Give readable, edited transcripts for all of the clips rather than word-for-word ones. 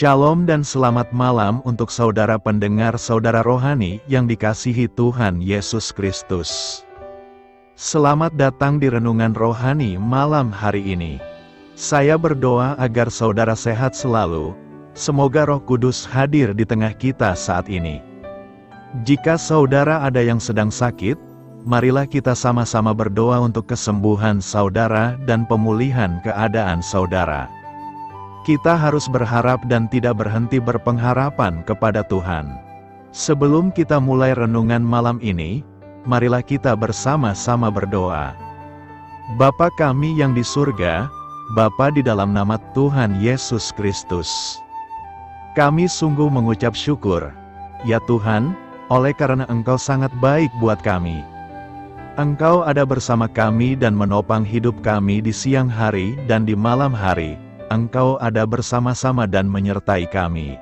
Shalom dan selamat malam untuk saudara pendengar saudara rohani yang dikasihi Tuhan Yesus Kristus. Selamat datang di renungan rohani malam hari ini. Saya berdoa agar saudara sehat selalu, semoga Roh Kudus hadir di tengah kita saat ini. Jika saudara ada yang sedang sakit, marilah kita sama-sama berdoa untuk kesembuhan saudara dan pemulihan keadaan saudara. Kita harus berharap dan tidak berhenti berpengharapan kepada Tuhan. Sebelum kita mulai renungan malam ini, marilah kita bersama-sama berdoa. Bapa kami yang di surga, Bapa di dalam nama Tuhan Yesus Kristus. Kami sungguh mengucap syukur, ya Tuhan, oleh karena Engkau sangat baik buat kami. Engkau ada bersama kami dan menopang hidup kami di siang hari dan di malam hari. Engkau ada bersama-sama dan menyertai kami.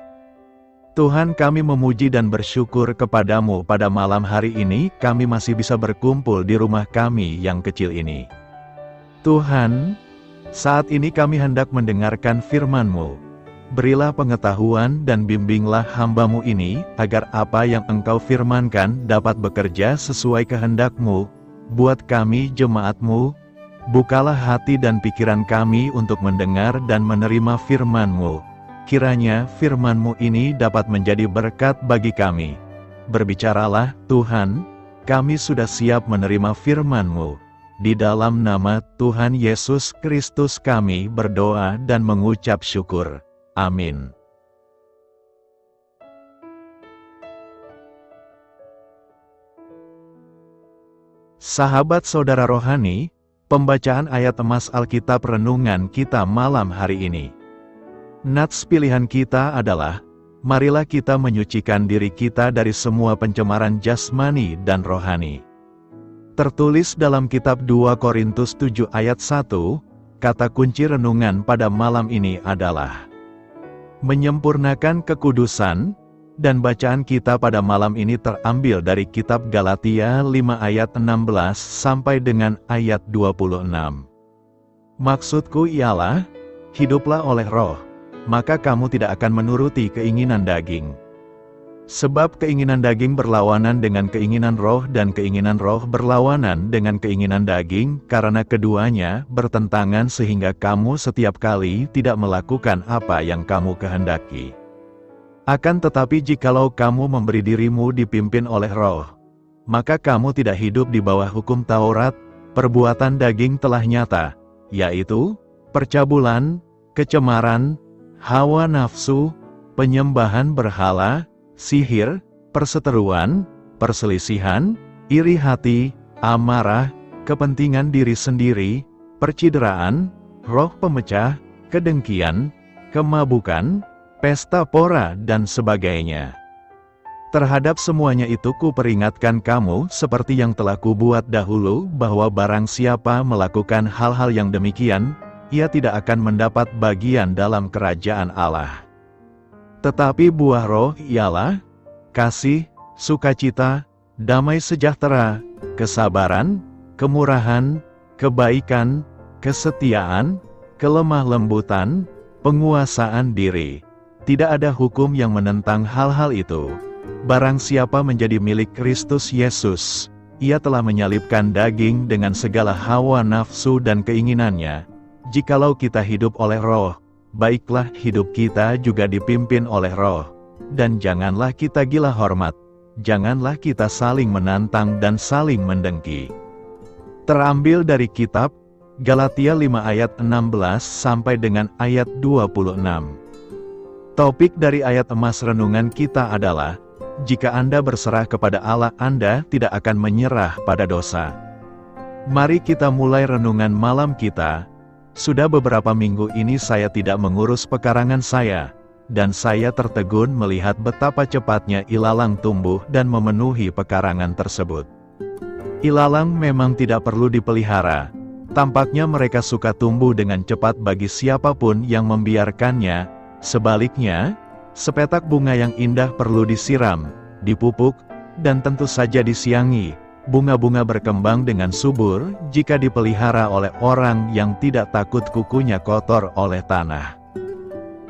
Tuhan, kami memuji dan bersyukur kepadamu pada malam hari ini kami masih bisa berkumpul di rumah kami yang kecil ini. Tuhan, saat ini kami hendak mendengarkan firman-Mu. Berilah pengetahuan dan bimbinglah hamba-Mu ini, agar apa yang Engkau firmankan dapat bekerja sesuai kehendak-Mu, buat kami jemaat-Mu. Bukalah hati dan pikiran kami untuk mendengar dan menerima firman-Mu. Kiranya firman-Mu ini dapat menjadi berkat bagi kami. Berbicaralah, Tuhan, kami sudah siap menerima firman-Mu. Di dalam nama Tuhan Yesus Kristus kami berdoa dan mengucap syukur. Amin. Sahabat saudara rohani, pembacaan ayat emas Alkitab renungan kita malam hari ini. Nats pilihan kita adalah, marilah kita menyucikan diri kita dari semua pencemaran jasmani dan rohani. Tertulis dalam kitab 2 Korintus 7 ayat 1, kata kunci renungan pada malam ini adalah menyempurnakan kekudusan. Dan bacaan kita pada malam ini terambil dari kitab Galatia 5 ayat 16 sampai dengan ayat 26. Maksudku ialah, hiduplah oleh roh, maka kamu tidak akan menuruti keinginan daging. Sebab keinginan daging berlawanan dengan keinginan roh dan keinginan roh berlawanan dengan keinginan daging, karena keduanya bertentangan sehingga kamu setiap kali tidak melakukan apa yang kamu kehendaki. Akan tetapi jikalau kamu memberi dirimu dipimpin oleh roh, maka kamu tidak hidup di bawah hukum Taurat. Perbuatan daging telah nyata, yaitu percabulan, kecemaran, hawa nafsu, penyembahan berhala, sihir, perseteruan, perselisihan, iri hati, amarah, kepentingan diri sendiri, percideraan, roh pemecah, kedengkian, kemabukan, pesta pora dan sebagainya. Terhadap semuanya itu kuperingatkan kamu seperti yang telah kubuat dahulu, bahwa barang siapa melakukan hal-hal yang demikian, ia tidak akan mendapat bagian dalam kerajaan Allah. Tetapi buah roh ialah kasih, sukacita, damai sejahtera, kesabaran, kemurahan, kebaikan, kesetiaan, kelemah lembutan, penguasaan diri. Tidak ada hukum yang menentang hal-hal itu. Barang siapa menjadi milik Kristus Yesus, ia telah menyalibkan daging dengan segala hawa nafsu dan keinginannya. Jikalau kita hidup oleh roh, baiklah hidup kita juga dipimpin oleh roh. Dan janganlah kita gila hormat, janganlah kita saling menantang dan saling mendengki. Terambil dari kitab Galatia 5 ayat 16 sampai dengan ayat 26. Topik dari ayat emas renungan kita adalah, jika Anda berserah kepada Allah, Anda tidak akan menyerah pada dosa. Mari kita mulai renungan malam kita. Sudah beberapa minggu ini saya tidak mengurus pekarangan saya, dan saya tertegun melihat betapa cepatnya ilalang tumbuh dan memenuhi pekarangan tersebut. Ilalang memang tidak perlu dipelihara. Tampaknya mereka suka tumbuh dengan cepat bagi siapapun yang membiarkannya. Sebaliknya, sepetak bunga yang indah perlu disiram, dipupuk, dan tentu saja disiangi. Bunga-bunga berkembang dengan subur jika dipelihara oleh orang yang tidak takut kukunya kotor oleh tanah.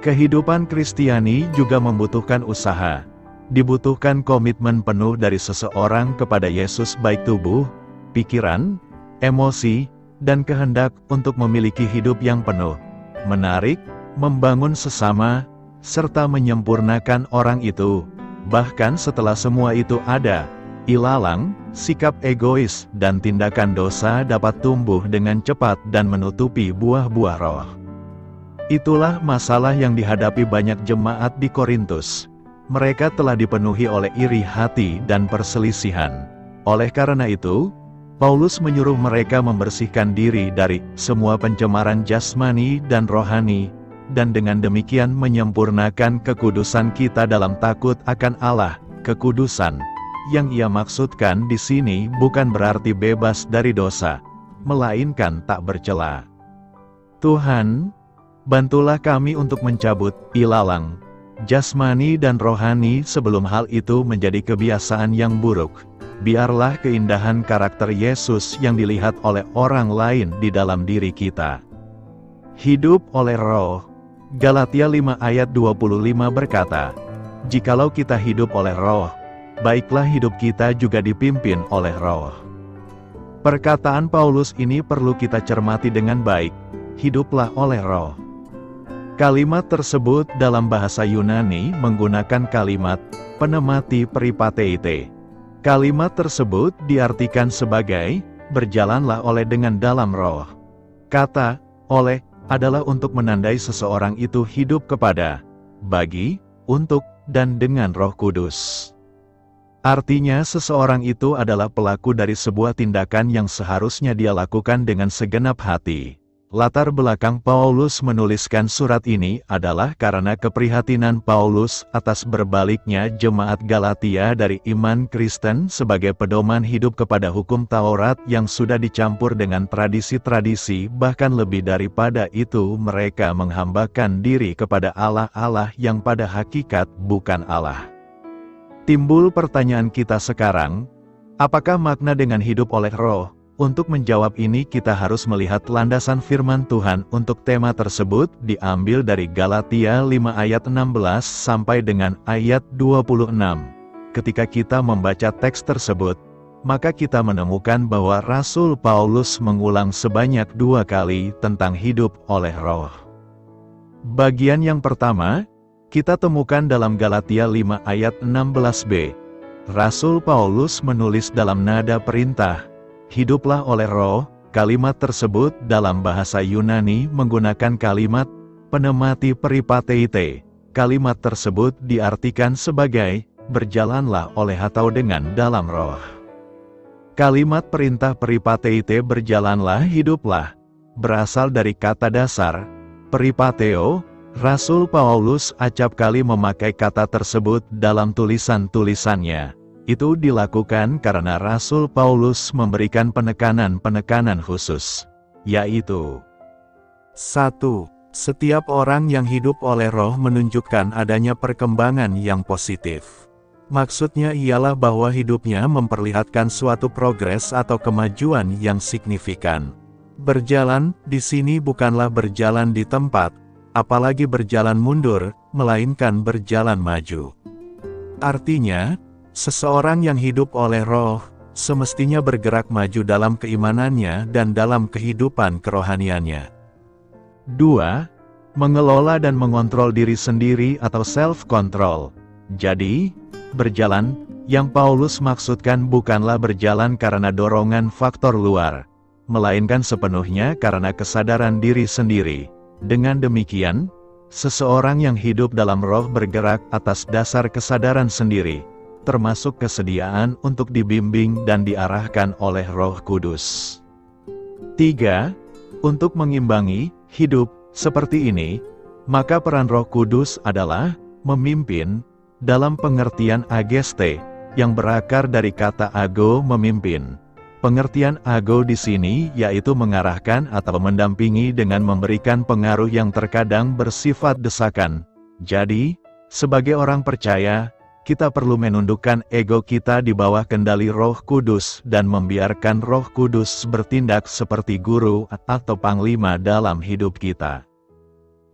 Kehidupan Kristiani juga membutuhkan usaha. Dibutuhkan komitmen penuh dari seseorang kepada Yesus baik tubuh, pikiran, emosi, dan kehendak untuk memiliki hidup yang penuh, menarik, membangun sesama, serta menyempurnakan orang itu. Bahkan setelah semua itu ada, ilalang, sikap egois, dan tindakan dosa dapat tumbuh dengan cepat dan menutupi buah-buah roh. Itulah masalah yang dihadapi banyak jemaat di Korintus. Mereka telah dipenuhi oleh iri hati dan perselisihan. Oleh karena itu, Paulus menyuruh mereka membersihkan diri dari semua pencemaran jasmani dan rohani, dan dengan demikian menyempurnakan kekudusan kita dalam takut akan Allah. Kekudusan yang ia maksudkan di sini bukan berarti bebas dari dosa, melainkan tak bercela. Tuhan, bantulah kami untuk mencabut ilalang jasmani dan rohani sebelum hal itu menjadi kebiasaan yang buruk. Biarlah keindahan karakter Yesus yang dilihat oleh orang lain di dalam diri kita. Hidup oleh Roh. Galatia 5 ayat 25 berkata, "Jikalau kita hidup oleh Roh, baiklah hidup kita juga dipimpin oleh Roh." Perkataan Paulus ini perlu kita cermati dengan baik. Hiduplah oleh Roh. Kalimat tersebut dalam bahasa Yunani menggunakan kalimat pneumati peripateite. Kalimat tersebut diartikan sebagai berjalanlah oleh dengan dalam roh. Kata oleh adalah untuk menandai seseorang itu hidup kepada, bagi, untuk, dan dengan Roh Kudus. Artinya seseorang itu adalah pelaku dari sebuah tindakan yang seharusnya dia lakukan dengan segenap hati. Latar belakang Paulus menuliskan surat ini adalah karena keprihatinan Paulus atas berbaliknya jemaat Galatia dari iman Kristen sebagai pedoman hidup kepada hukum Taurat yang sudah dicampur dengan tradisi-tradisi, bahkan lebih daripada itu mereka menghambakan diri kepada Allah-Allah yang pada hakikat bukan Allah. Timbul pertanyaan kita sekarang, apakah makna dengan hidup oleh Roh? Untuk menjawab ini kita harus melihat landasan firman Tuhan untuk tema tersebut diambil dari Galatia 5 ayat 16 sampai dengan ayat 26. Ketika kita membaca teks tersebut, maka kita menemukan bahwa Rasul Paulus mengulang sebanyak 2 kali tentang hidup oleh Roh. Bagian yang pertama, kita temukan dalam Galatia 5 ayat 16b. Rasul Paulus menulis dalam nada perintah, hiduplah oleh Roh. Kalimat tersebut dalam bahasa Yunani menggunakan kalimat pneumati peripateite. Kalimat tersebut diartikan sebagai berjalanlah oleh atau dengan dalam roh. Kalimat perintah peripateite berjalanlah hiduplah berasal dari kata dasar peripateo. Rasul Paulus acap kali memakai kata tersebut dalam tulisan-tulisannya. Itu dilakukan karena Rasul Paulus memberikan penekanan-penekanan khusus, yaitu 1. Setiap orang yang hidup oleh Roh menunjukkan adanya perkembangan yang positif. Maksudnya ialah bahwa hidupnya memperlihatkan suatu progres atau kemajuan yang signifikan. Berjalan di sini bukanlah berjalan di tempat, apalagi berjalan mundur, melainkan berjalan maju. Artinya, seseorang yang hidup oleh Roh, semestinya bergerak maju dalam keimanannya dan dalam kehidupan kerohaniannya. 2. Mengelola dan mengontrol diri sendiri atau self-control. Jadi, berjalan, yang Paulus maksudkan bukanlah berjalan karena dorongan faktor luar, melainkan sepenuhnya karena kesadaran diri sendiri. Dengan demikian, seseorang yang hidup dalam Roh bergerak atas dasar kesadaran sendiri, termasuk kesediaan untuk dibimbing dan diarahkan oleh Roh Kudus. 3. Untuk mengimbangi hidup seperti ini, maka peran Roh Kudus adalah memimpin, dalam pengertian ageste, yang berakar dari kata ago, memimpin. Pengertian ago di sini yaitu mengarahkan atau mendampingi dengan memberikan pengaruh yang terkadang bersifat desakan. Jadi, sebagai orang percaya, kita perlu menundukkan ego kita di bawah kendali Roh Kudus dan membiarkan Roh Kudus bertindak seperti guru atau panglima dalam hidup kita.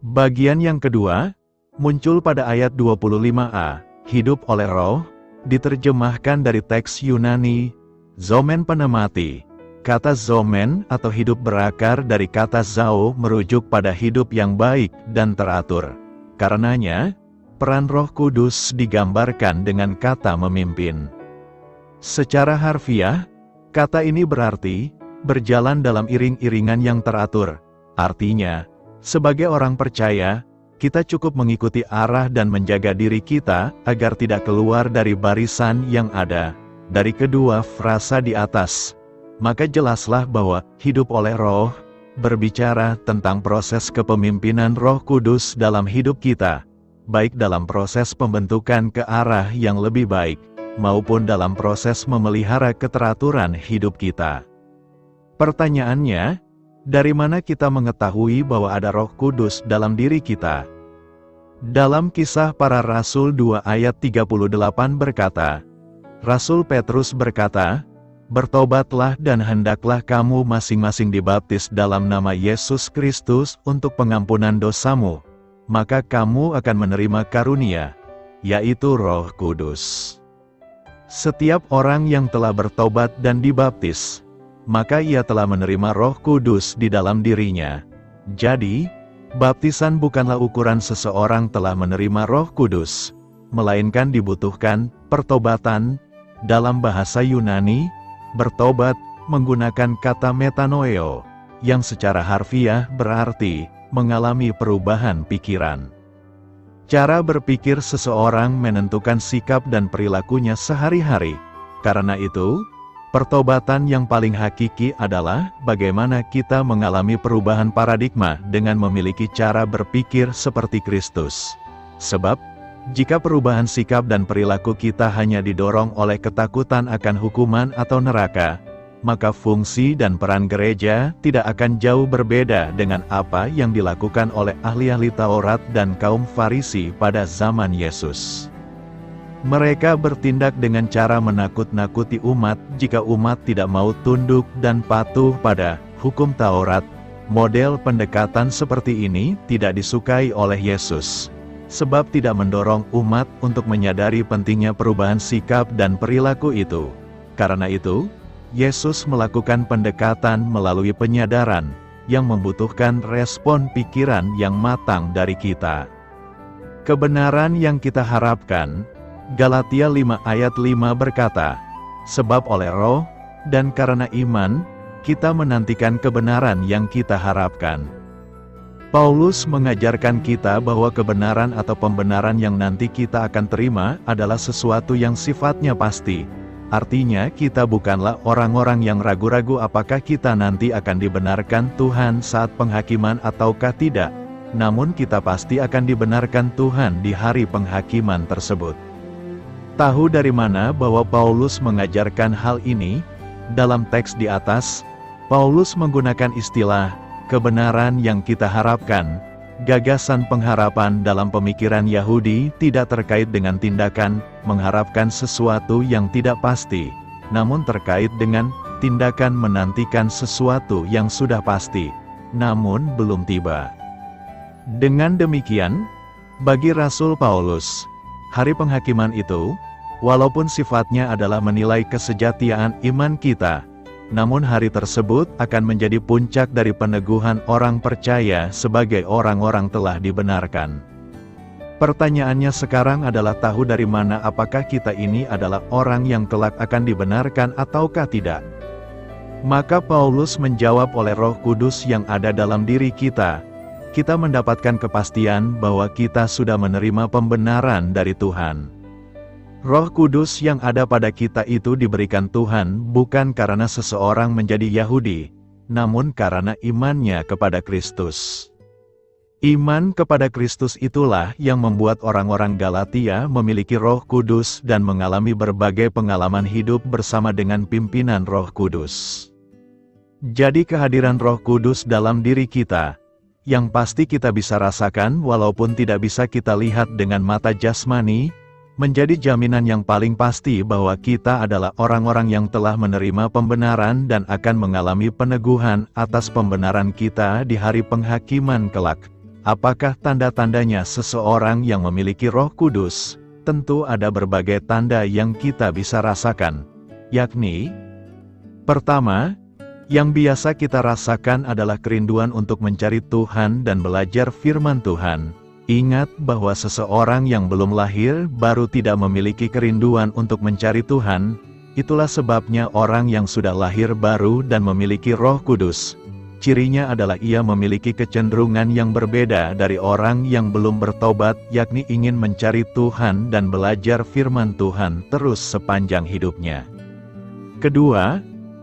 Bagian yang kedua, muncul pada ayat 25a, hidup oleh roh, diterjemahkan dari teks Yunani, zomen pneumati. Kata zomen atau hidup berakar dari kata zao merujuk pada hidup yang baik dan teratur. Karenanya, peran Roh Kudus digambarkan dengan kata memimpin. Secara harfiah, kata ini berarti berjalan dalam iring-iringan yang teratur. Artinya, sebagai orang percaya, kita cukup mengikuti arah dan menjaga diri kita agar tidak keluar dari barisan yang ada. Dari kedua frasa di atas, maka jelaslah bahwa hidup oleh roh berbicara tentang proses kepemimpinan Roh Kudus dalam hidup kita, baik dalam proses pembentukan ke arah yang lebih baik, maupun dalam proses memelihara keteraturan hidup kita. Pertanyaannya, dari mana kita mengetahui bahwa ada Roh Kudus dalam diri kita? Dalam Kisah Para Rasul 2 ayat 38 berkata, Rasul Petrus berkata, "Bertobatlah dan hendaklah kamu masing-masing dibaptis dalam nama Yesus Kristus untuk pengampunan dosamu, maka kamu akan menerima karunia, yaitu Roh Kudus." Setiap orang yang telah bertobat dan dibaptis, maka ia telah menerima Roh Kudus di dalam dirinya. Jadi, baptisan bukanlah ukuran seseorang telah menerima Roh Kudus, melainkan dibutuhkan pertobatan. Dalam bahasa Yunani, bertobat menggunakan kata metanoeo, yang secara harfiah berarti mengalami perubahan pikiran. Cara berpikir seseorang menentukan sikap dan perilakunya sehari-hari. Karena itu, pertobatan yang paling hakiki adalah bagaimana kita mengalami perubahan paradigma dengan memiliki cara berpikir seperti Kristus. Sebab, jika perubahan sikap dan perilaku kita hanya didorong oleh ketakutan akan hukuman atau neraka, maka fungsi dan peran gereja tidak akan jauh berbeda dengan apa yang dilakukan oleh ahli-ahli Taurat dan kaum Farisi pada zaman Yesus. Mereka bertindak dengan cara menakut-nakuti umat jika umat tidak mau tunduk dan patuh pada hukum Taurat. Model pendekatan seperti ini tidak disukai oleh Yesus, sebab tidak mendorong umat untuk menyadari pentingnya perubahan sikap dan perilaku itu. Karena itu, Yesus melakukan pendekatan melalui penyadaran, yang membutuhkan respon pikiran yang matang dari kita. Kebenaran yang kita harapkan, Galatia 5 ayat 5 berkata, "Sebab oleh roh, dan karena iman, kita menantikan kebenaran yang kita harapkan." Paulus mengajarkan kita bahwa kebenaran atau pembenaran yang nanti kita akan terima adalah sesuatu yang sifatnya pasti. Artinya kita bukanlah orang-orang yang ragu-ragu apakah kita nanti akan dibenarkan Tuhan saat penghakiman ataukah tidak. Namun kita pasti akan dibenarkan Tuhan di hari penghakiman tersebut. Tahu dari mana bahwa Paulus mengajarkan hal ini? Dalam teks di atas, Paulus menggunakan istilah kebenaran yang kita harapkan. Gagasan pengharapan dalam pemikiran Yahudi tidak terkait dengan tindakan mengharapkan sesuatu yang tidak pasti, namun terkait dengan tindakan menantikan sesuatu yang sudah pasti, namun belum tiba. Dengan demikian, bagi Rasul Paulus, hari penghakiman itu, walaupun sifatnya adalah menilai kesejatian iman kita, namun hari tersebut akan menjadi puncak dari peneguhan orang percaya sebagai orang-orang telah dibenarkan. Pertanyaannya sekarang adalah tahu dari mana apakah kita ini adalah orang yang kelak akan dibenarkan ataukah tidak. Maka Paulus menjawab oleh Roh Kudus yang ada dalam diri kita. Kita mendapatkan kepastian bahwa kita sudah menerima pembenaran dari Tuhan. Roh Kudus yang ada pada kita itu diberikan Tuhan bukan karena seseorang menjadi Yahudi, namun karena imannya kepada Kristus. Iman kepada Kristus itulah yang membuat orang-orang Galatia memiliki Roh Kudus dan mengalami berbagai pengalaman hidup bersama dengan pimpinan Roh Kudus. Jadi kehadiran Roh Kudus dalam diri kita, yang pasti kita bisa rasakan walaupun tidak bisa kita lihat dengan mata jasmani, menjadi jaminan yang paling pasti bahwa kita adalah orang-orang yang telah menerima pembenaran dan akan mengalami peneguhan atas pembenaran kita di hari penghakiman kelak. Apakah tanda-tandanya seseorang yang memiliki Roh Kudus? Tentu ada berbagai tanda yang kita bisa rasakan, yakni: pertama, yang biasa kita rasakan adalah kerinduan untuk mencari Tuhan dan belajar firman Tuhan. Ingat bahwa seseorang yang belum lahir baru tidak memiliki kerinduan untuk mencari Tuhan. Itulah sebabnya orang yang sudah lahir baru dan memiliki Roh Kudus, cirinya adalah ia memiliki kecenderungan yang berbeda dari orang yang belum bertobat, yakni ingin mencari Tuhan dan belajar firman Tuhan terus sepanjang hidupnya. Kedua,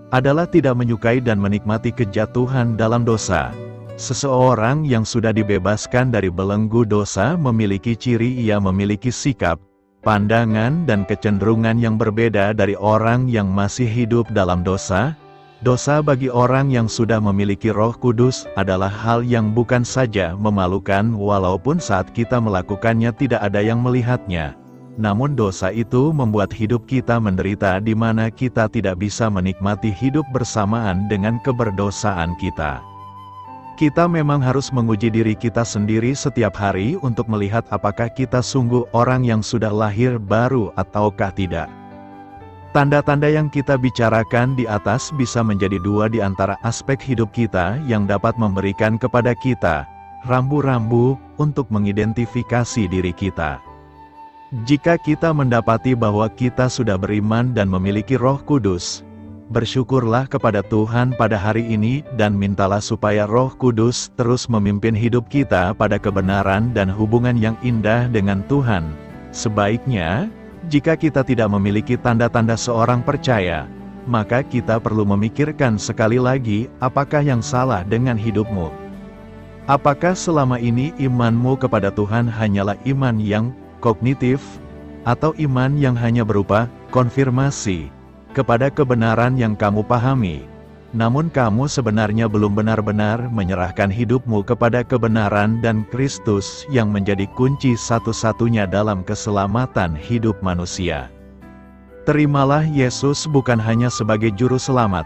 adalah tidak menyukai dan menikmati kejatuhan dalam dosa. Seseorang yang sudah dibebaskan dari belenggu dosa memiliki ciri ia memiliki sikap, pandangan dan kecenderungan yang berbeda dari orang yang masih hidup dalam dosa. Dosa bagi orang yang sudah memiliki Roh Kudus adalah hal yang bukan saja memalukan walaupun saat kita melakukannya tidak ada yang melihatnya. Namun dosa itu membuat hidup kita menderita di mana kita tidak bisa menikmati hidup bersamaan dengan keberdosaan kita. Kita memang harus menguji diri kita sendiri setiap hari untuk melihat apakah kita sungguh orang yang sudah lahir baru ataukah tidak. Tanda-tanda yang kita bicarakan di atas bisa menjadi dua di antara aspek hidup kita yang dapat memberikan kepada kita rambu-rambu untuk mengidentifikasi diri kita. Jika kita mendapati bahwa kita sudah beriman dan memiliki Roh Kudus, bersyukurlah kepada Tuhan pada hari ini dan mintalah supaya Roh Kudus terus memimpin hidup kita pada kebenaran dan hubungan yang indah dengan Tuhan. Sebaiknya, jika kita tidak memiliki tanda-tanda seorang percaya, maka kita perlu memikirkan sekali lagi apakah yang salah dengan hidupmu. Apakah selama ini imanmu kepada Tuhan hanyalah iman yang kognitif, atau iman yang hanya berupa konfirmasi kepada kebenaran yang kamu pahami, namun kamu sebenarnya belum benar-benar menyerahkan hidupmu kepada kebenaran dan Kristus yang menjadi kunci satu-satunya dalam keselamatan hidup manusia. Terimalah Yesus bukan hanya sebagai juru selamat,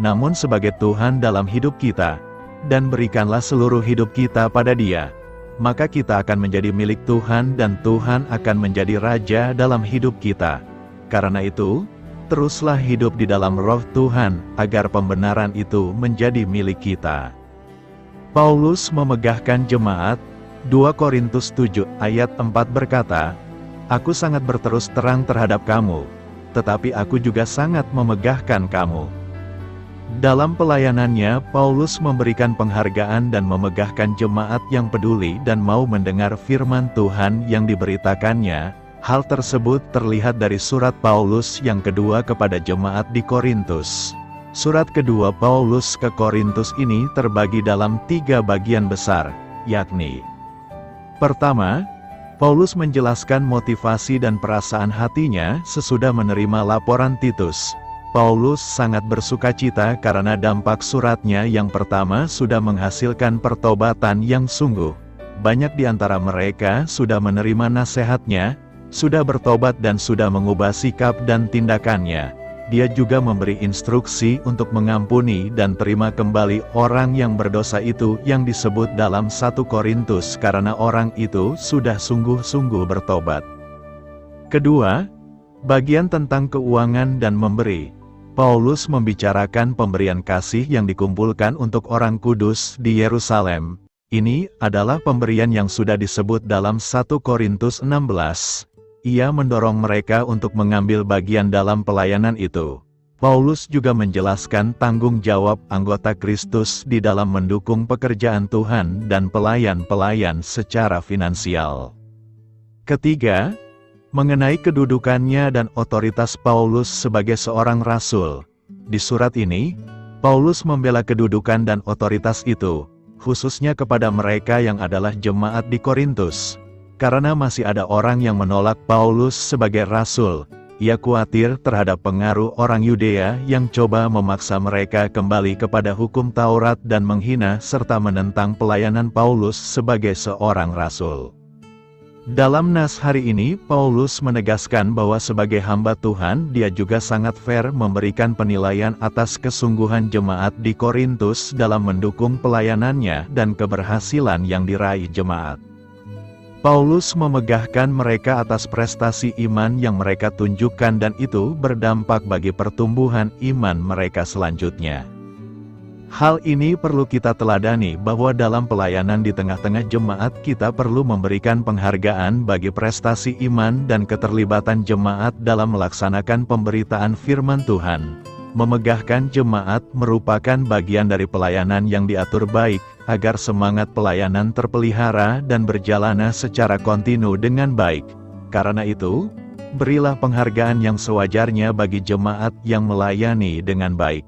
namun sebagai Tuhan dalam hidup kita, dan berikanlah seluruh hidup kita pada Dia. Maka kita akan menjadi milik Tuhan dan Tuhan akan menjadi Raja dalam hidup kita. Karena itu, teruslah hidup di dalam Roh Tuhan, agar pembenaran itu menjadi milik kita. Paulus memegahkan jemaat, 2 Korintus 7 ayat 4 berkata, "Aku sangat berterus terang terhadap kamu, tetapi aku juga sangat memegahkan kamu." Dalam pelayanannya, Paulus memberikan penghargaan dan memegahkan jemaat yang peduli dan mau mendengar firman Tuhan yang diberitakannya. Hal tersebut terlihat dari surat Paulus yang kedua kepada jemaat di Korintus. Surat kedua Paulus ke Korintus ini terbagi dalam 3 bagian besar, yakni: pertama, Paulus menjelaskan motivasi dan perasaan hatinya sesudah menerima laporan Titus. Paulus sangat bersukacita karena dampak suratnya yang pertama sudah menghasilkan pertobatan yang sungguh. Banyak di antara mereka sudah menerima nasihatnya, sudah bertobat dan sudah mengubah sikap dan tindakannya. Dia juga memberi instruksi untuk mengampuni dan terima kembali orang yang berdosa itu yang disebut dalam 1 Korintus karena orang itu sudah sungguh-sungguh bertobat. Kedua, bagian tentang keuangan dan memberi. Paulus membicarakan pemberian kasih yang dikumpulkan untuk orang kudus di Yerusalem. Ini adalah pemberian yang sudah disebut dalam 1 Korintus 16. Ia mendorong mereka untuk mengambil bagian dalam pelayanan itu. Paulus juga menjelaskan tanggung jawab anggota Kristus di dalam mendukung pekerjaan Tuhan dan pelayan-pelayan secara finansial. Ketiga, mengenai kedudukannya dan otoritas Paulus sebagai seorang rasul. Di surat ini, Paulus membela kedudukan dan otoritas itu, khususnya kepada mereka yang adalah jemaat di Korintus. Karena masih ada orang yang menolak Paulus sebagai rasul, ia khawatir terhadap pengaruh orang Yudea yang coba memaksa mereka kembali kepada hukum Taurat dan menghina serta menentang pelayanan Paulus sebagai seorang rasul. Dalam nas hari ini, Paulus menegaskan bahwa sebagai hamba Tuhan, dia juga sangat fair memberikan penilaian atas kesungguhan jemaat di Korintus dalam mendukung pelayanannya dan keberhasilan yang diraih jemaat. Paulus memegahkan mereka atas prestasi iman yang mereka tunjukkan dan itu berdampak bagi pertumbuhan iman mereka selanjutnya. Hal ini perlu kita teladani bahwa dalam pelayanan di tengah-tengah jemaat kita perlu memberikan penghargaan bagi prestasi iman dan keterlibatan jemaat dalam melaksanakan pemberitaan firman Tuhan. Memegahkan jemaat merupakan bagian dari pelayanan yang diatur baik, agar semangat pelayanan terpelihara dan berjalan secara kontinu dengan baik. Karena itu, berilah penghargaan yang sewajarnya bagi jemaat yang melayani dengan baik.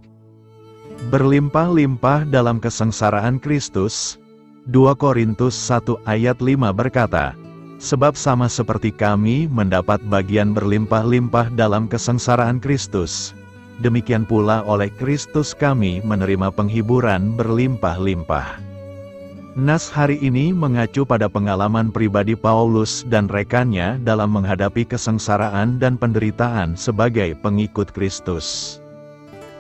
Berlimpah-limpah dalam kesengsaraan Kristus. 2 Korintus 1 ayat 5 berkata, "Sebab sama seperti kami mendapat bagian berlimpah-limpah dalam kesengsaraan Kristus, demikian pula oleh Kristus kami menerima penghiburan berlimpah-limpah." Nas hari ini mengacu pada pengalaman pribadi Paulus dan rekannya dalam menghadapi kesengsaraan dan penderitaan sebagai pengikut Kristus.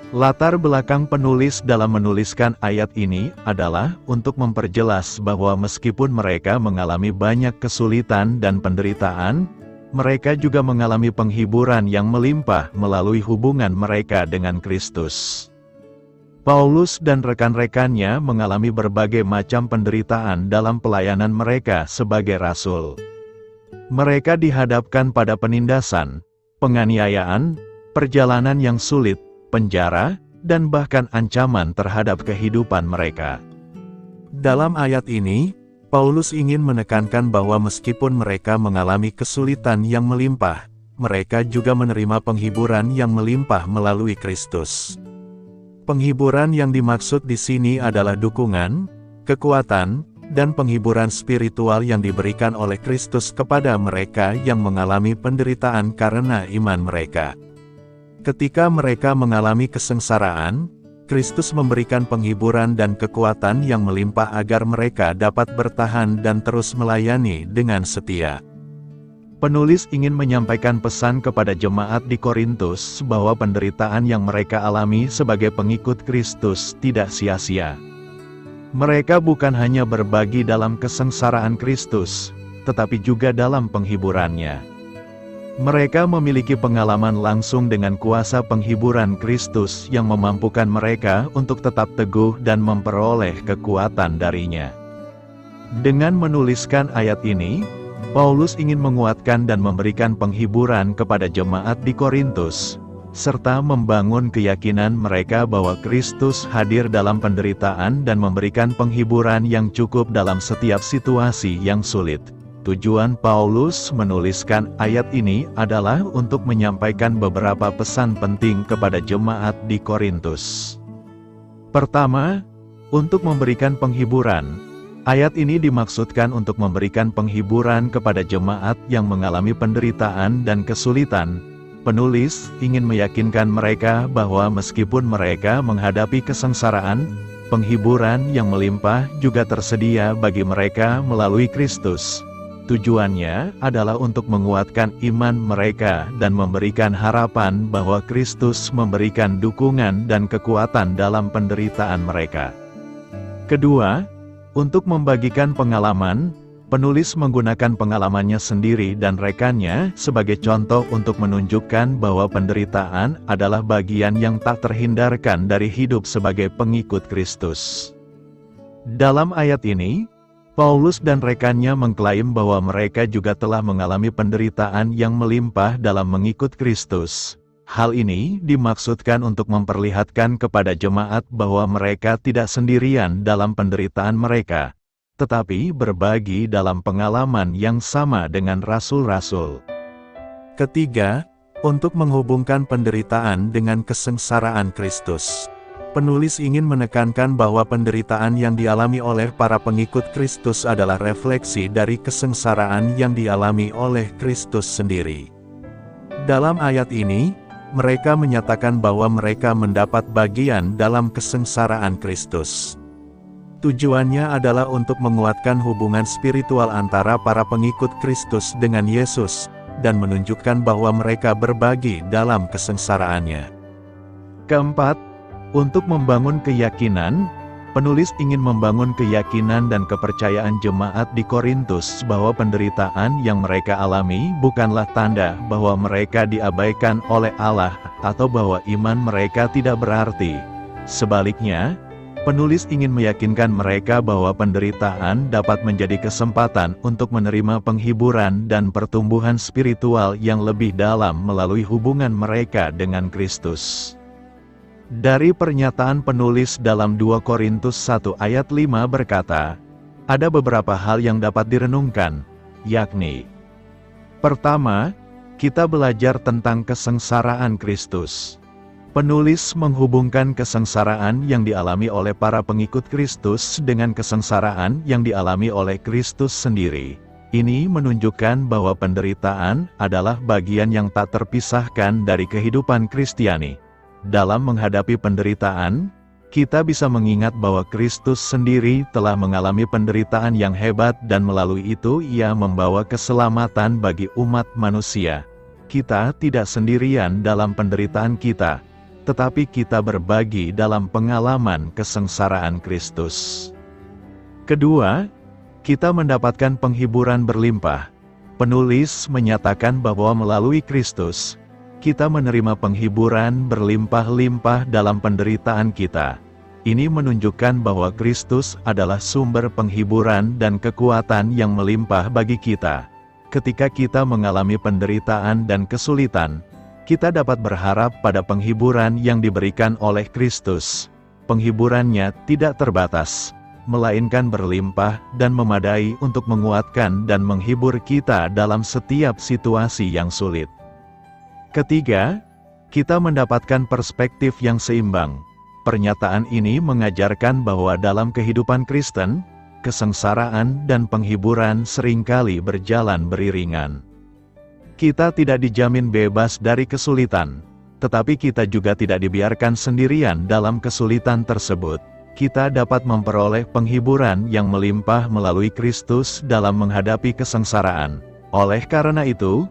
Latar belakang penulis dalam menuliskan ayat ini adalah untuk memperjelas bahwa meskipun mereka mengalami banyak kesulitan dan penderitaan, mereka juga mengalami penghiburan yang melimpah melalui hubungan mereka dengan Kristus. Paulus dan rekan-rekannya mengalami berbagai macam penderitaan dalam pelayanan mereka sebagai rasul. Mereka dihadapkan pada penindasan, penganiayaan, perjalanan yang sulit, penjara, dan bahkan ancaman terhadap kehidupan mereka. Dalam ayat ini, Paulus ingin menekankan bahwa meskipun mereka mengalami kesulitan yang melimpah, mereka juga menerima penghiburan yang melimpah melalui Kristus. Penghiburan yang dimaksud di sini adalah dukungan, kekuatan, dan penghiburan spiritual yang diberikan oleh Kristus kepada mereka yang mengalami penderitaan karena iman mereka. Ketika mereka mengalami kesengsaraan, Kristus memberikan penghiburan dan kekuatan yang melimpah agar mereka dapat bertahan dan terus melayani dengan setia. Penulis ingin menyampaikan pesan kepada jemaat di Korintus bahwa penderitaan yang mereka alami sebagai pengikut Kristus tidak sia-sia. Mereka bukan hanya berbagi dalam kesengsaraan Kristus, tetapi juga dalam penghiburannya. Mereka memiliki pengalaman langsung dengan kuasa penghiburan Kristus yang memampukan mereka untuk tetap teguh dan memperoleh kekuatan darinya. Dengan menuliskan ayat ini, Paulus ingin menguatkan dan memberikan penghiburan kepada jemaat di Korintus, serta membangun keyakinan mereka bahwa Kristus hadir dalam penderitaan dan memberikan penghiburan yang cukup dalam setiap situasi yang sulit. Tujuan Paulus menuliskan ayat ini adalah untuk menyampaikan beberapa pesan penting kepada jemaat di Korintus. Pertama, untuk memberikan penghiburan. Ayat ini dimaksudkan untuk memberikan penghiburan kepada jemaat yang mengalami penderitaan dan kesulitan. Penulis ingin meyakinkan mereka bahwa meskipun mereka menghadapi kesengsaraan, penghiburan yang melimpah juga tersedia bagi mereka melalui Kristus. Tujuannya adalah untuk menguatkan iman mereka dan memberikan harapan bahwa Kristus memberikan dukungan dan kekuatan dalam penderitaan mereka. Kedua, untuk membagikan pengalaman, penulis menggunakan pengalamannya sendiri dan rekannya sebagai contoh untuk menunjukkan bahwa penderitaan adalah bagian yang tak terhindarkan dari hidup sebagai pengikut Kristus. Dalam ayat ini, Paulus dan rekannya mengklaim bahwa mereka juga telah mengalami penderitaan yang melimpah dalam mengikut Kristus. Hal ini dimaksudkan untuk memperlihatkan kepada jemaat bahwa mereka tidak sendirian dalam penderitaan mereka, tetapi berbagi dalam pengalaman yang sama dengan rasul-rasul. Ketiga, untuk menghubungkan penderitaan dengan kesengsaraan Kristus. Penulis ingin menekankan bahwa penderitaan yang dialami oleh para pengikut Kristus adalah refleksi dari kesengsaraan yang dialami oleh Kristus sendiri. Dalam ayat ini, mereka menyatakan bahwa mereka mendapat bagian dalam kesengsaraan Kristus. Tujuannya adalah untuk menguatkan hubungan spiritual antara para pengikut Kristus dengan Yesus, dan menunjukkan bahwa mereka berbagi dalam kesengsaraannya. Keempat, untuk membangun keyakinan, penulis ingin membangun keyakinan dan kepercayaan jemaat di Korintus bahwa penderitaan yang mereka alami bukanlah tanda bahwa mereka diabaikan oleh Allah, atau bahwa iman mereka tidak berarti. Sebaliknya, penulis ingin meyakinkan mereka bahwa penderitaan dapat menjadi kesempatan untuk menerima penghiburan dan pertumbuhan spiritual yang lebih dalam melalui hubungan mereka dengan Kristus. Dari pernyataan penulis dalam 2 Korintus 1 ayat 5 berkata, ada beberapa hal yang dapat direnungkan, yakni: pertama, kita belajar tentang kesengsaraan Kristus. Penulis menghubungkan kesengsaraan yang dialami oleh para pengikut Kristus dengan kesengsaraan yang dialami oleh Kristus sendiri. Ini menunjukkan bahwa penderitaan adalah bagian yang tak terpisahkan dari kehidupan Kristiani. Dalam menghadapi penderitaan, kita bisa mengingat bahwa Kristus sendiri telah mengalami penderitaan yang hebat dan melalui itu Ia membawa keselamatan bagi umat manusia. Kita tidak sendirian dalam penderitaan kita, tetapi kita berbagi dalam pengalaman kesengsaraan Kristus. Kedua, kita mendapatkan penghiburan berlimpah. Penulis menyatakan bahwa melalui Kristus, kita menerima penghiburan berlimpah-limpah dalam penderitaan kita. Ini menunjukkan bahwa Kristus adalah sumber penghiburan dan kekuatan yang melimpah bagi kita. Ketika kita mengalami penderitaan dan kesulitan, kita dapat berharap pada penghiburan yang diberikan oleh Kristus. Penghiburannya tidak terbatas, melainkan berlimpah dan memadai untuk menguatkan dan menghibur kita dalam setiap situasi yang sulit. Ketiga, kita mendapatkan perspektif yang seimbang. Pernyataan ini mengajarkan bahwa dalam kehidupan Kristen, kesengsaraan dan penghiburan seringkali berjalan beriringan. Kita tidak dijamin bebas dari kesulitan, tetapi kita juga tidak dibiarkan sendirian dalam kesulitan tersebut. Kita dapat memperoleh penghiburan yang melimpah melalui Kristus dalam menghadapi kesengsaraan. Oleh karena itu,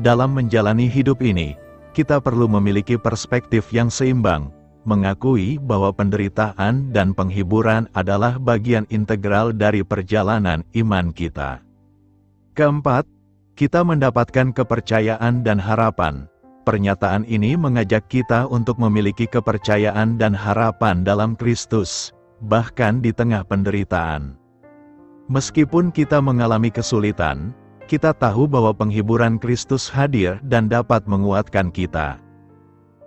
dalam menjalani hidup ini, kita perlu memiliki perspektif yang seimbang, mengakui bahwa penderitaan dan penghiburan adalah bagian integral dari perjalanan iman kita. Keempat, kita mendapatkan kepercayaan dan harapan. Pernyataan ini mengajak kita untuk memiliki kepercayaan dan harapan dalam Kristus, bahkan di tengah penderitaan. Meskipun kita mengalami kesulitan, kita tahu bahwa penghiburan Kristus hadir dan dapat menguatkan kita.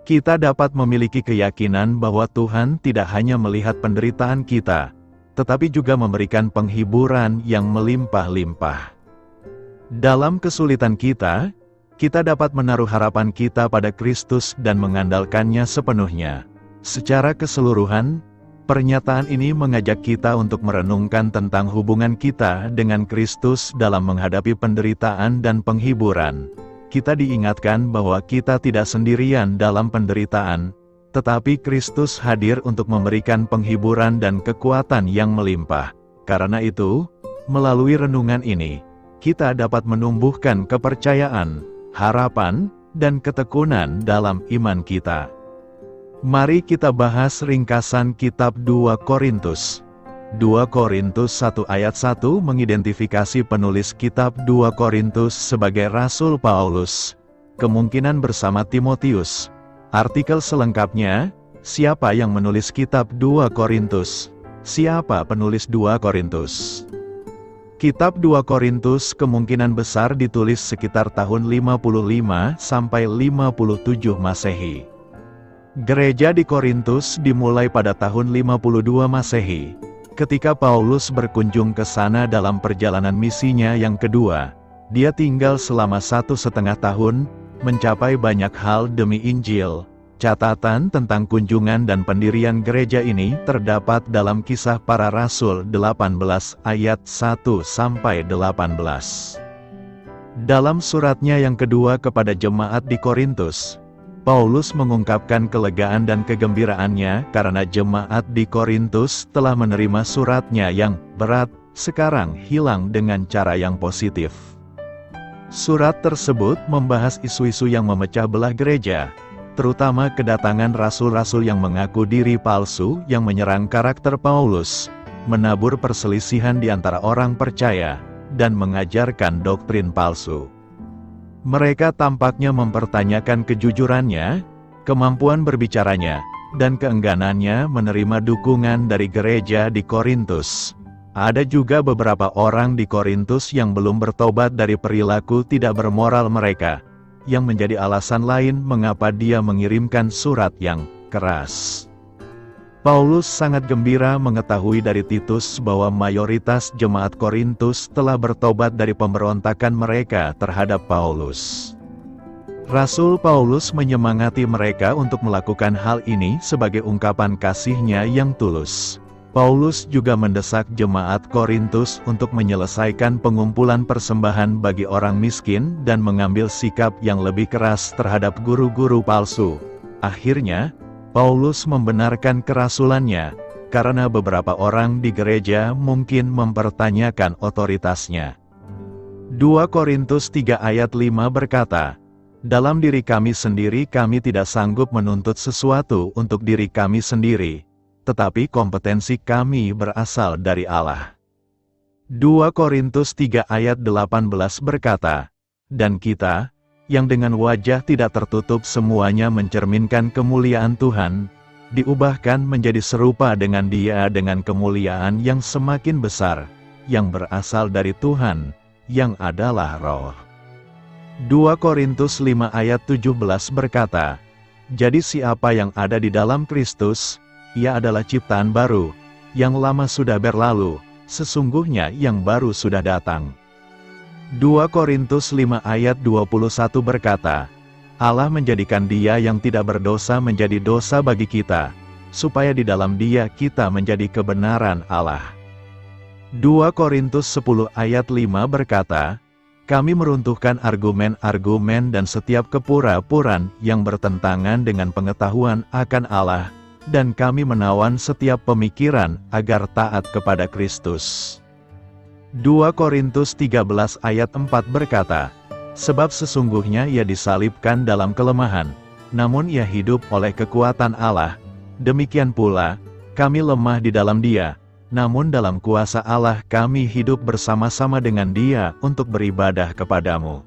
Kita dapat memiliki keyakinan bahwa Tuhan tidak hanya melihat penderitaan kita, tetapi juga memberikan penghiburan yang melimpah-limpah. Dalam kesulitan kita dapat menaruh harapan kita pada Kristus dan mengandalkannya sepenuhnya. Secara keseluruhan, pernyataan ini mengajak kita untuk merenungkan tentang hubungan kita dengan Kristus dalam menghadapi penderitaan dan penghiburan. Kita diingatkan bahwa kita tidak sendirian dalam penderitaan, tetapi Kristus hadir untuk memberikan penghiburan dan kekuatan yang melimpah. Karena itu, melalui renungan ini, kita dapat menumbuhkan kepercayaan, harapan, dan ketekunan dalam iman kita. Mari kita bahas ringkasan kitab 2 Korintus. 2 Korintus 1 ayat 1 mengidentifikasi penulis kitab 2 Korintus sebagai Rasul Paulus, kemungkinan bersama Timotius. Artikel selengkapnya, siapa yang menulis kitab 2 Korintus? Siapa penulis 2 Korintus? Kitab 2 Korintus kemungkinan besar ditulis sekitar tahun 55 sampai 57 Masehi. Gereja di Korintus dimulai pada tahun 52 Masehi, ketika Paulus berkunjung ke sana dalam perjalanan misinya yang kedua. Dia tinggal selama 1,5 tahun, mencapai banyak hal demi Injil. Catatan tentang kunjungan dan pendirian gereja ini terdapat dalam Kisah Para Rasul 18 ayat 1 sampai 18. Dalam suratnya yang kedua kepada jemaat di Korintus, Paulus mengungkapkan kelegaan dan kegembiraannya karena jemaat di Korintus telah menerima suratnya yang berat, sekarang hilang dengan cara yang positif. Surat tersebut membahas isu-isu yang memecah belah gereja, terutama kedatangan rasul-rasul yang mengaku diri palsu yang menyerang karakter Paulus, menabur perselisihan di antara orang percaya, dan mengajarkan doktrin palsu. Mereka tampaknya mempertanyakan kejujurannya, kemampuan berbicaranya, dan keengganannya menerima dukungan dari gereja di Korintus. Ada juga beberapa orang di Korintus yang belum bertobat dari perilaku tidak bermoral mereka, yang menjadi alasan lain mengapa dia mengirimkan surat yang keras. Paulus sangat gembira mengetahui dari Titus bahwa mayoritas jemaat Korintus telah bertobat dari pemberontakan mereka terhadap Paulus. Rasul Paulus menyemangati mereka untuk melakukan hal ini sebagai ungkapan kasihnya yang tulus. Paulus juga mendesak jemaat Korintus untuk menyelesaikan pengumpulan persembahan bagi orang miskin dan mengambil sikap yang lebih keras terhadap guru-guru palsu. Akhirnya, Paulus membenarkan kerasulannya, karena beberapa orang di gereja mungkin mempertanyakan otoritasnya. 2 Korintus 3 ayat 5 berkata, "Dalam diri kami sendiri kami tidak sanggup menuntut sesuatu untuk diri kami sendiri, tetapi kompetensi kami berasal dari Allah." 2 Korintus 3 ayat 18 berkata, "Dan kita, yang dengan wajah tidak tertutup semuanya mencerminkan kemuliaan Tuhan, diubahkan menjadi serupa dengan Dia dengan kemuliaan yang semakin besar, yang berasal dari Tuhan, yang adalah Roh." 2 Korintus 5 ayat 17 berkata, "Jadi siapa yang ada di dalam Kristus, ia adalah ciptaan baru, yang lama sudah berlalu, sesungguhnya yang baru sudah datang." 2 Korintus 5 ayat 21 berkata, "Allah menjadikan Dia yang tidak berdosa menjadi dosa bagi kita, supaya di dalam Dia kita menjadi kebenaran Allah." 2 Korintus 10 ayat 5 berkata, "Kami meruntuhkan argumen-argumen dan setiap kepura-puraan yang bertentangan dengan pengetahuan akan Allah, dan kami menawan setiap pemikiran agar taat kepada Kristus." 2 Korintus 13 ayat 4 berkata, "Sebab sesungguhnya ia disalibkan dalam kelemahan, namun ia hidup oleh kekuatan Allah. Demikian pula, kami lemah di dalam Dia, namun dalam kuasa Allah kami hidup bersama-sama dengan Dia untuk beribadah kepadamu."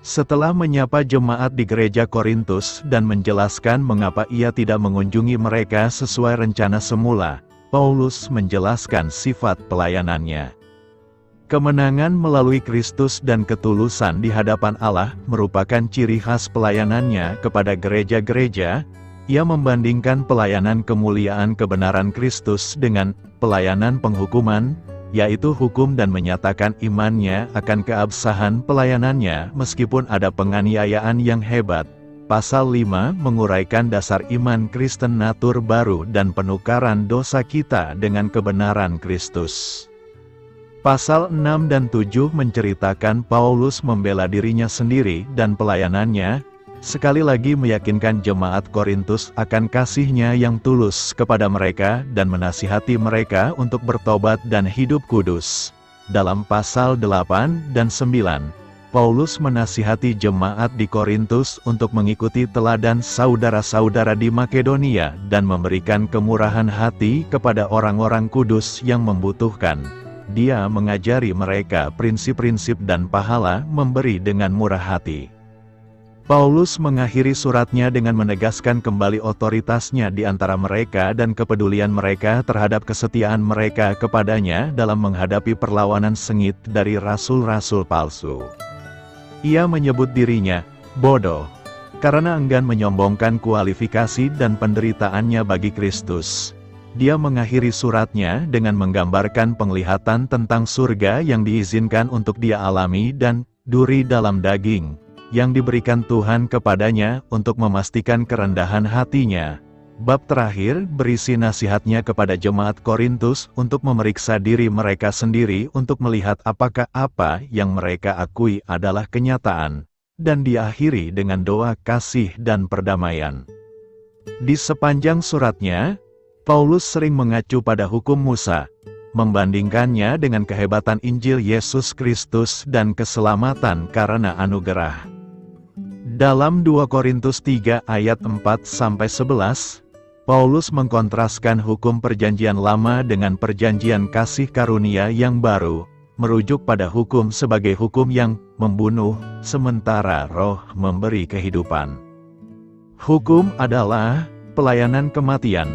Setelah menyapa jemaat di gereja Korintus dan menjelaskan mengapa ia tidak mengunjungi mereka sesuai rencana semula, Paulus menjelaskan sifat pelayanannya. Kemenangan melalui Kristus dan ketulusan di hadapan Allah merupakan ciri khas pelayanannya kepada gereja-gereja. Ia membandingkan pelayanan kemuliaan kebenaran Kristus dengan pelayanan penghukuman, yaitu hukum dan menyatakan imannya akan keabsahan pelayanannya meskipun ada penganiayaan yang hebat. Pasal 5 menguraikan dasar iman Kristen natur baru dan penukaran dosa kita dengan kebenaran Kristus. Pasal 6 dan 7 menceritakan Paulus membela dirinya sendiri dan pelayanannya, sekali lagi meyakinkan jemaat Korintus akan kasihnya yang tulus kepada mereka dan menasihati mereka untuk bertobat dan hidup kudus. Dalam pasal 8 dan 9, Paulus menasihati jemaat di Korintus untuk mengikuti teladan saudara-saudara di Makedonia dan memberikan kemurahan hati kepada orang-orang kudus yang membutuhkan. Dia mengajari mereka prinsip-prinsip dan pahala memberi dengan murah hati. Paulus mengakhiri suratnya dengan menegaskan kembali otoritasnya di antara mereka dan kepedulian mereka terhadap kesetiaan mereka kepadanya dalam menghadapi perlawanan sengit dari rasul-rasul palsu. Ia menyebut dirinya bodoh karena enggan menyombongkan kualifikasi dan penderitaannya bagi Kristus. Dia mengakhiri suratnya dengan menggambarkan penglihatan tentang surga yang diizinkan untuk dia alami dan duri dalam daging yang diberikan Tuhan kepadanya untuk memastikan kerendahan hatinya. Bab terakhir berisi nasihatnya kepada jemaat Korintus untuk memeriksa diri mereka sendiri untuk melihat apakah apa yang mereka akui adalah kenyataan, dan diakhiri dengan doa kasih dan perdamaian. Di sepanjang suratnya, Paulus sering mengacu pada hukum Musa, membandingkannya dengan kehebatan Injil Yesus Kristus dan keselamatan karena anugerah. Dalam 2 Korintus 3 ayat 4-11, Paulus mengkontraskan hukum perjanjian lama dengan perjanjian kasih karunia yang baru, merujuk pada hukum sebagai hukum yang membunuh, sementara roh memberi kehidupan. Hukum adalah pelayanan kematian,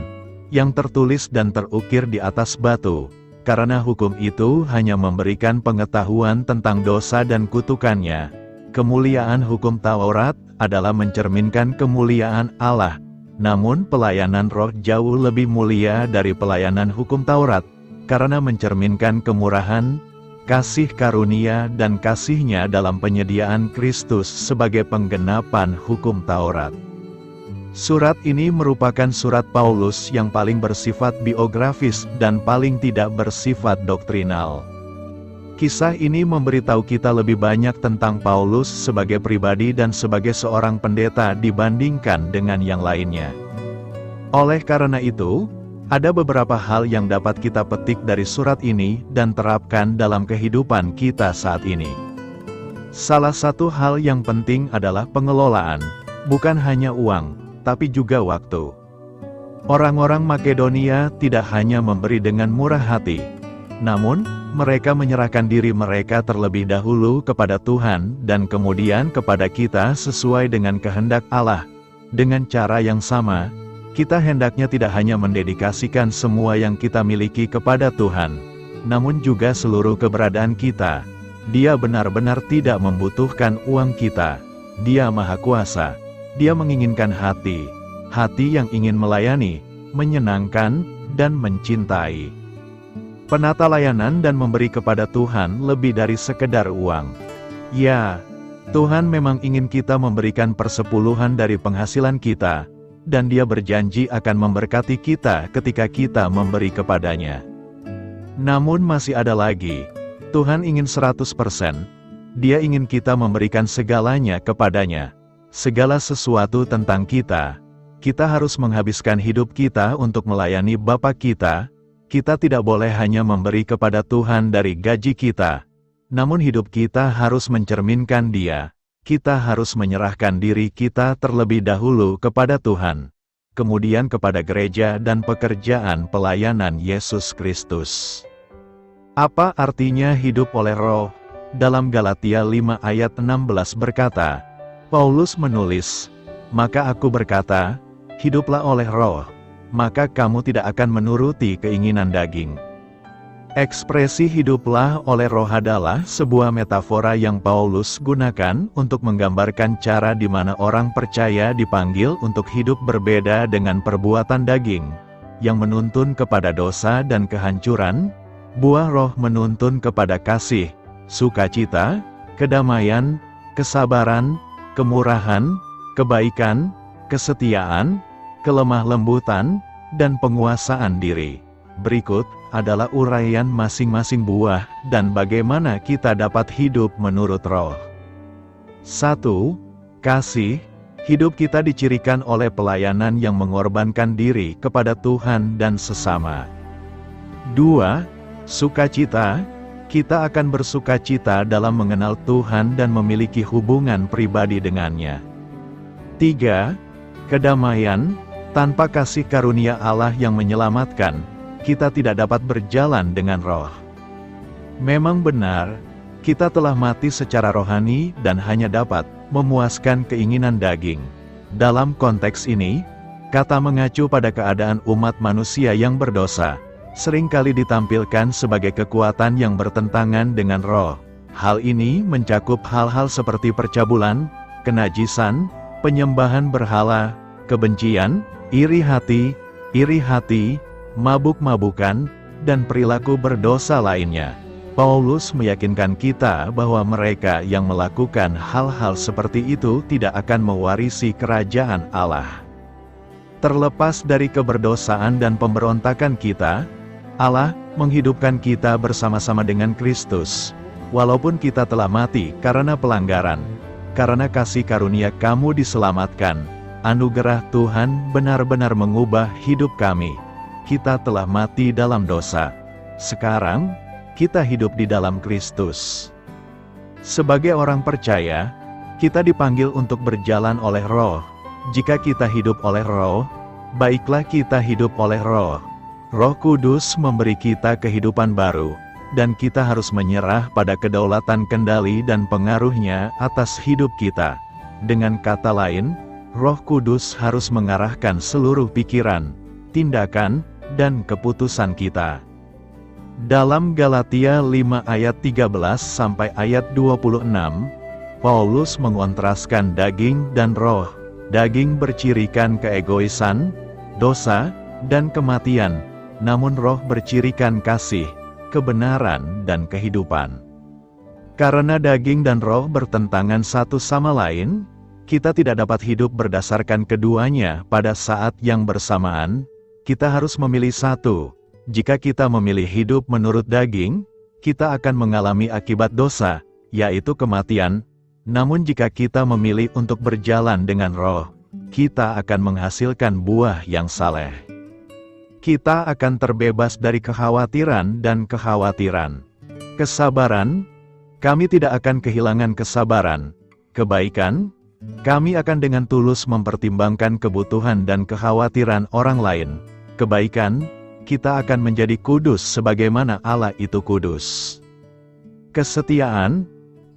yang tertulis dan terukir di atas batu, karena hukum itu hanya memberikan pengetahuan tentang dosa dan kutukannya. Kemuliaan hukum Taurat adalah mencerminkan kemuliaan Allah, namun pelayanan roh jauh lebih mulia dari pelayanan hukum Taurat, karena mencerminkan kemurahan, kasih karunia dan kasih-Nya dalam penyediaan Kristus sebagai penggenapan hukum Taurat. Surat ini merupakan surat Paulus yang paling bersifat biografis dan paling tidak bersifat doktrinal. Kisah ini memberitahu kita lebih banyak tentang Paulus sebagai pribadi dan sebagai seorang pendeta dibandingkan dengan yang lainnya. Oleh karena itu, ada beberapa hal yang dapat kita petik dari surat ini dan terapkan dalam kehidupan kita saat ini. Salah satu hal yang penting adalah pengelolaan, bukan hanya uang, tapi juga waktu. Orang-orang Makedonia tidak hanya memberi dengan murah hati, namun mereka menyerahkan diri mereka terlebih dahulu kepada Tuhan dan kemudian kepada kita sesuai dengan kehendak Allah. Dengan cara yang sama, kita hendaknya tidak hanya mendedikasikan semua yang kita miliki kepada Tuhan, namun juga seluruh keberadaan kita. Dia benar-benar tidak membutuhkan uang kita. Dia Maha Kuasa. Dia menginginkan hati yang ingin melayani, menyenangkan, dan mencintai. Penata layanan dan memberi kepada Tuhan lebih dari sekedar uang. Ya, Tuhan memang ingin kita memberikan persepuluhan dari penghasilan kita, dan Dia berjanji akan memberkati kita ketika kita memberi kepadanya. Namun masih ada lagi, Tuhan ingin 100%. Dia ingin kita memberikan segalanya kepadanya. Segala sesuatu tentang kita. Kita harus menghabiskan hidup kita untuk melayani Bapa kita. Kita tidak boleh hanya memberi kepada Tuhan dari gaji kita. Namun hidup kita harus mencerminkan Dia. Kita harus menyerahkan diri kita terlebih dahulu kepada Tuhan, kemudian kepada gereja dan pekerjaan pelayanan Yesus Kristus. Apa artinya hidup oleh Roh? Dalam Galatia 5 ayat 16 berkata, Paulus menulis, "Maka aku berkata, hiduplah oleh Roh, maka kamu tidak akan menuruti keinginan daging." Ekspresi hiduplah oleh Roh adalah sebuah metafora yang Paulus gunakan untuk menggambarkan cara di mana orang percaya dipanggil untuk hidup berbeda dengan perbuatan daging, yang menuntun kepada dosa dan kehancuran. Buah Roh menuntun kepada kasih, sukacita, kedamaian, kesabaran, kemurahan, kebaikan, kesetiaan, kelemah lembutan, dan penguasaan diri. Berikut adalah uraian masing-masing buah dan bagaimana kita dapat hidup menurut Roh. 1. Kasih. Hidup kita dicirikan oleh pelayanan yang mengorbankan diri kepada Tuhan dan sesama. 2. Sukacita. Kita akan bersukacita dalam mengenal Tuhan dan memiliki hubungan pribadi dengannya. 3. Kedamaian. Tanpa kasih karunia Allah yang menyelamatkan, kita tidak dapat berjalan dengan Roh. Memang benar, kita telah mati secara rohani dan hanya dapat memuaskan keinginan daging. Dalam konteks ini, kata mengacu pada keadaan umat manusia yang berdosa, seringkali ditampilkan sebagai kekuatan yang bertentangan dengan Roh. Hal ini mencakup hal-hal seperti percabulan, kenajisan, penyembahan berhala, kebencian, iri hati, mabuk-mabukan, dan perilaku berdosa lainnya. Paulus meyakinkan kita bahwa mereka yang melakukan hal-hal seperti itu tidak akan mewarisi kerajaan Allah. Terlepas dari keberdosaan dan pemberontakan kita, Allah menghidupkan kita bersama-sama dengan Kristus. Walaupun kita telah mati karena pelanggaran, karena kasih karunia kamu diselamatkan. Anugerah Tuhan benar-benar mengubah hidup kami. Kita telah mati dalam dosa. Sekarang, kita hidup di dalam Kristus. Sebagai orang percaya, kita dipanggil untuk berjalan oleh Roh. Jika kita hidup oleh Roh, baiklah kita hidup oleh Roh. Roh Kudus memberi kita kehidupan baru, dan kita harus menyerah pada kedaulatan kendali dan pengaruhnya atas hidup kita. Dengan kata lain, Roh Kudus harus mengarahkan seluruh pikiran, tindakan, dan keputusan kita. Dalam Galatia 5 ayat 13 sampai ayat 26, Paulus mengontraskan daging dan roh. Daging bercirikan keegoisan, dosa, dan kematian, namun roh bercirikan kasih, kebenaran, dan kehidupan. Karena daging dan roh bertentangan satu sama lain, kita tidak dapat hidup berdasarkan keduanya pada saat yang bersamaan. Kita harus memilih satu. Jika kita memilih hidup menurut daging, kita akan mengalami akibat dosa, yaitu kematian. Namun jika kita memilih untuk berjalan dengan roh, kita akan menghasilkan buah yang saleh. Kita akan terbebas dari kekhawatiran dan kekhawatiran. Kesabaran, kami tidak akan kehilangan kesabaran. Kebaikan, kami akan dengan tulus mempertimbangkan kebutuhan dan kekhawatiran orang lain. Kebaikan, kita akan menjadi kudus sebagaimana Allah itu kudus. Kesetiaan,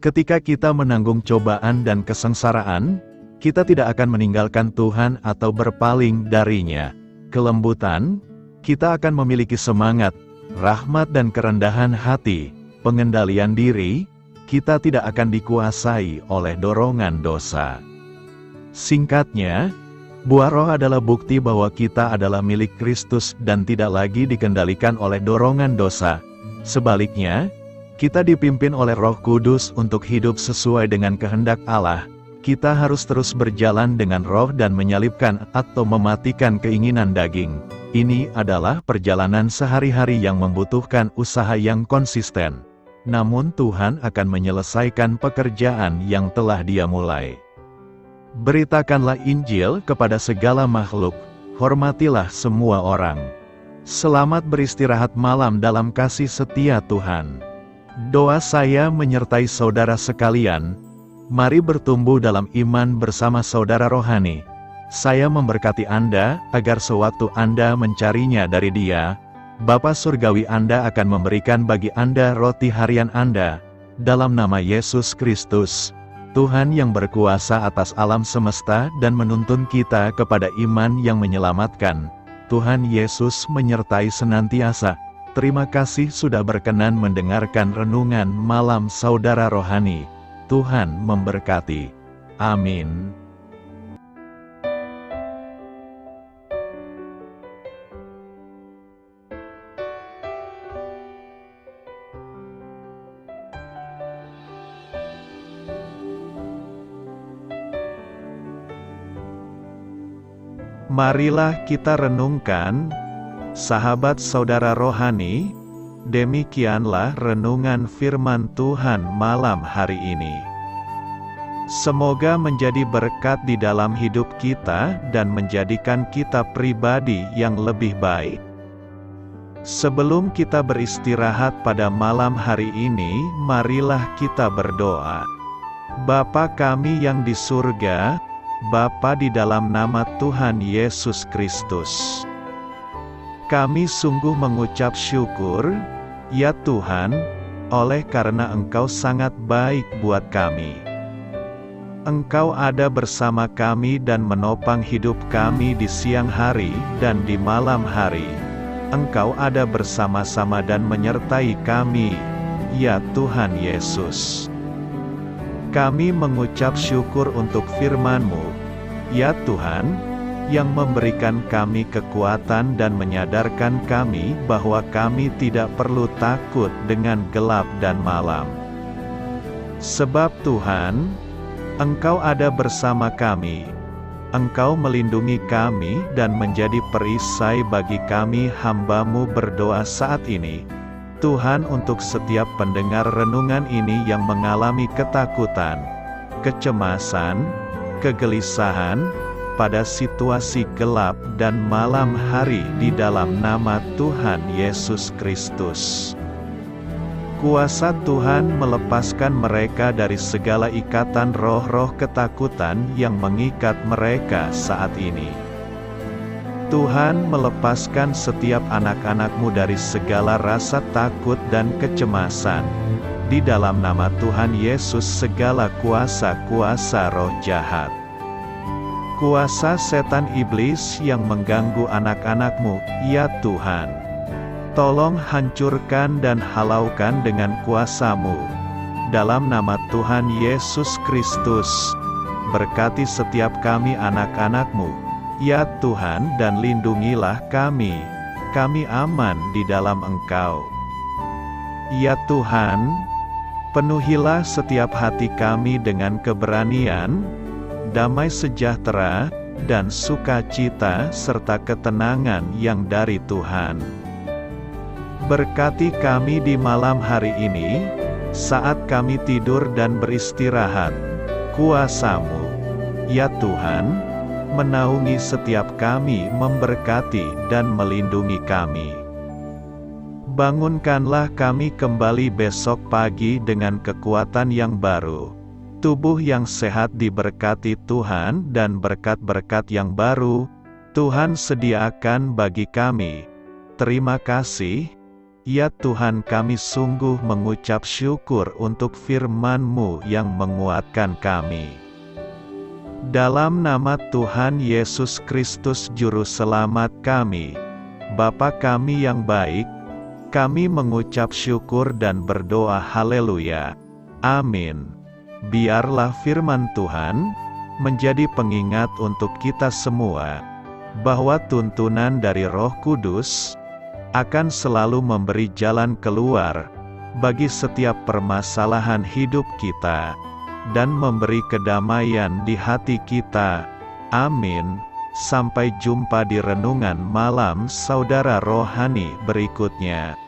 ketika kita menanggung cobaan dan kesengsaraan, kita tidak akan meninggalkan Tuhan atau berpaling darinya. Kelembutan, kita akan memiliki semangat, rahmat dan kerendahan hati. Pengendalian diri, kita tidak akan dikuasai oleh dorongan dosa. Singkatnya, buah roh adalah bukti bahwa kita adalah milik Kristus dan tidak lagi dikendalikan oleh dorongan dosa. Sebaliknya, kita dipimpin oleh Roh Kudus untuk hidup sesuai dengan kehendak Allah. Kita harus terus berjalan dengan roh dan menyalibkan atau mematikan keinginan daging. Ini adalah perjalanan sehari-hari yang membutuhkan usaha yang konsisten. Namun Tuhan akan menyelesaikan pekerjaan yang telah Dia mulai. Beritakanlah Injil kepada segala makhluk, hormatilah semua orang. Selamat beristirahat malam dalam kasih setia Tuhan. Doa saya menyertai saudara sekalian. Mari bertumbuh dalam iman bersama saudara rohani. Saya memberkati Anda, agar sewaktu Anda mencarinya dari Dia, Bapa Surgawi Anda akan memberikan bagi Anda roti harian Anda. Dalam nama Yesus Kristus, Tuhan yang berkuasa atas alam semesta dan menuntun kita kepada iman yang menyelamatkan. Tuhan Yesus menyertai senantiasa. Terima kasih sudah berkenan mendengarkan renungan malam saudara rohani. Tuhan memberkati. Amin. Marilah kita renungkan, sahabat saudara rohani, demikianlah renungan firman Tuhan malam hari ini. Semoga menjadi berkat di dalam hidup kita dan menjadikan kita pribadi yang lebih baik. Sebelum kita beristirahat pada malam hari ini, marilah kita berdoa. Bapa kami yang di surga, Bapa di dalam nama Tuhan Yesus Kristus, kami sungguh mengucap syukur, ya Tuhan, oleh karena Engkau sangat baik buat kami. Engkau ada bersama kami dan menopang hidup kami di siang hari dan di malam hari. Engkau ada bersama-sama dan menyertai kami, ya Tuhan Yesus. Kami mengucap syukur untuk firman-Mu, ya Tuhan, yang memberikan kami kekuatan dan menyadarkan kami bahwa kami tidak perlu takut dengan gelap dan malam. Sebab Tuhan, Engkau ada bersama kami. Engkau melindungi kami dan menjadi perisai bagi kami hamba-Mu berdoa saat ini. Tuhan, untuk setiap pendengar renungan ini yang mengalami ketakutan, kecemasan, kegelisahan, pada situasi gelap dan malam hari di dalam nama Tuhan Yesus Kristus. Kuasa Tuhan melepaskan mereka dari segala ikatan roh-roh ketakutan yang mengikat mereka saat ini. Tuhan melepaskan setiap anak-anak-Mu dari segala rasa takut dan kecemasan. Di dalam nama Tuhan Yesus segala kuasa-kuasa roh jahat, kuasa setan iblis yang mengganggu anak-anak-Mu, ya Tuhan, tolong hancurkan dan halaukan dengan kuasa-Mu. Dalam nama Tuhan Yesus Kristus, berkati setiap kami anak-anak-Mu, ya Tuhan, dan lindungilah kami aman di dalam Engkau. Ya Tuhan, penuhilah setiap hati kami dengan keberanian, damai sejahtera, dan sukacita serta ketenangan yang dari Tuhan. Berkati kami di malam hari ini, saat kami tidur dan beristirahat. Kuasa-Mu, ya Tuhan, menaungi setiap kami, memberkati dan melindungi kami. Bangunkanlah kami kembali besok pagi dengan kekuatan yang baru, tubuh yang sehat diberkati Tuhan, dan berkat-berkat yang baru Tuhan sediakan bagi kami. Terima kasih, ya Tuhan, kami sungguh mengucap syukur untuk firman-Mu yang menguatkan kami. Dalam nama Tuhan Yesus Kristus Juru Selamat kami, Bapa kami yang baik, kami mengucap syukur dan berdoa haleluya. Amin. Biarlah firman Tuhan menjadi pengingat untuk kita semua, bahwa tuntunan dari Roh Kudus akan selalu memberi jalan keluar bagi setiap permasalahan hidup kita, dan memberi kedamaian di hati kita. Amin. Sampai jumpa di renungan malam saudara rohani berikutnya.